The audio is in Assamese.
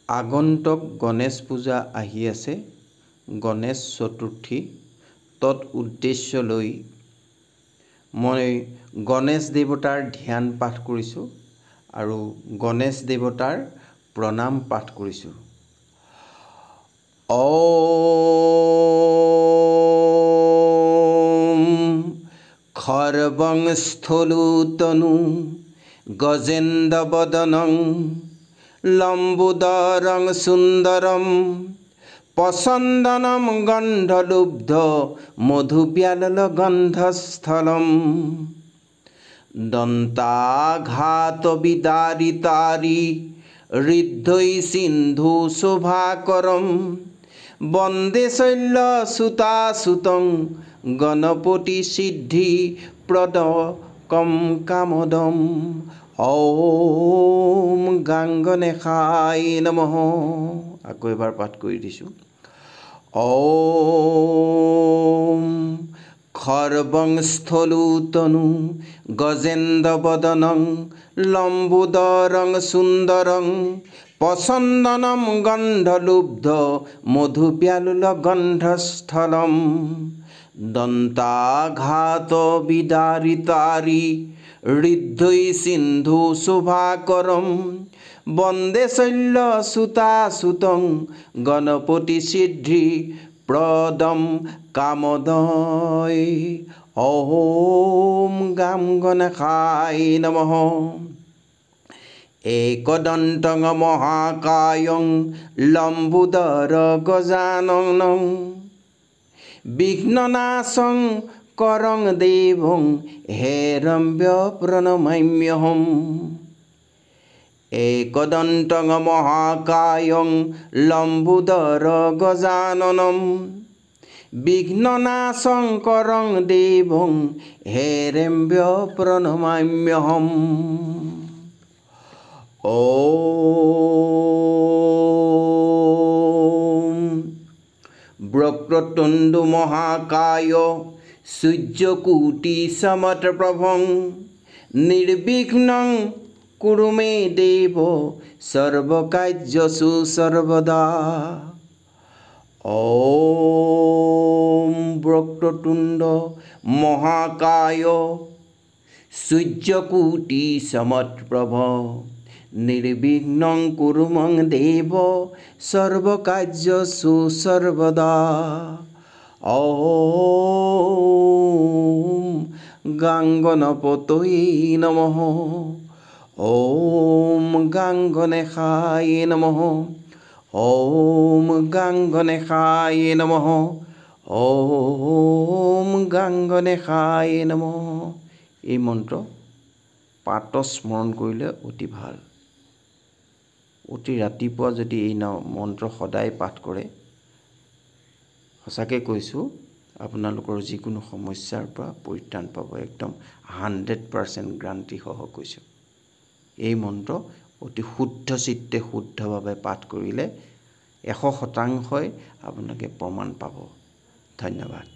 আগন্তুক গণেশ পূজা আহি আছে, গণেশ চতুৰ্থী। তৎ উদ্দেশ্য লৈ মই গণেশ দেৱতাৰ ধ্যান পাঠ কৰিছোঁ আৰু গণেশ দেৱতাৰ প্ৰণাম পাঠ কৰিছোঁ। ॐ खर्वं स्थूलतनु गजेन्द्रवदनं लम्बोदरं सुन्दरं प्रचन्दनं गन्धलुब्ध मधुव्यालगन्धस्थलं दन्ताघातविदारितारि हृद्यै सिन्धुशोभाकरं वन्दे शैलसुतासुतं गणपतिसिद्धिप्रदकं कामदम्। ॐ গাঙ্গনেশায় নমঃ। আকৌ এবাৰ পাঠ কৰি দিছোঁ। ॐ খৰ্বং স্থূলতনু গজেন্দ্ৰবদনং লম্বোদৰং সুন্দৰং প্ৰচন্দনম গন্ধলুব্ধ মধুপ্যালুলগন্ধস্থলম দন্তাঘাতবিদারিতারি হৃদ্यै সিন্ধুশোভাকরম বন্দে শৈলসুতাসুতং গণপতিসিদ্ধিপ্রদম কামদয়। ॐ গাম গণেশায় নমঃ। एकदन्तं महाकायं लम्बोदर गजाननं विघ्ननाशं करं देवं हेरम्ब्य प्रणमाम्यहम्। एकदन्तं महाकायं लम्बोदर गजाननं विघ्ननाशं करं देवं हेरम्ब्य प्रणमाम्यहम्। ॐ वक्रतुण्ड महाकाय सूर्यकोटिसमप्रभं निर्विघ्नं कुरु मे देव सर्वकार्येषु सर्वदा। ॐ वक्रतुण्ड महाकाय सूर्यकोटिसमप्रभ निर्विघ्नं कुरु मं देव सर्वकार्येषु सर्वदा। ॐ গাঙ্গনপতয়ে নমঃ। ॐ গাঙ্গনেশায় নমঃ। ॐ গাঙ্গনেশায় নমঃ। ॐ গাঙ্গনেশায় নমঃ। এই মন্ত্ৰ পাঠ স্মৰণ কৰিলে অতি ভাল। অতি ৰাতিপুৱা যদি এই মন্ত্ৰ সদায় পাঠ কৰে, সঁচাকৈ কৈছোঁ আপোনালোকৰ যিকোনো সমস্যাৰ পৰা পৰিত্ৰাণ পাব। একদম 100% গ্যাৰাণ্টিসহ কৈছোঁ। এই মন্ত্ৰ অতি শুদ্ধ চিত্তে শুদ্ধভাৱে পাঠ কৰিলে 100% আপোনালোকে প্ৰমাণ পাব। ধন্যবাদ।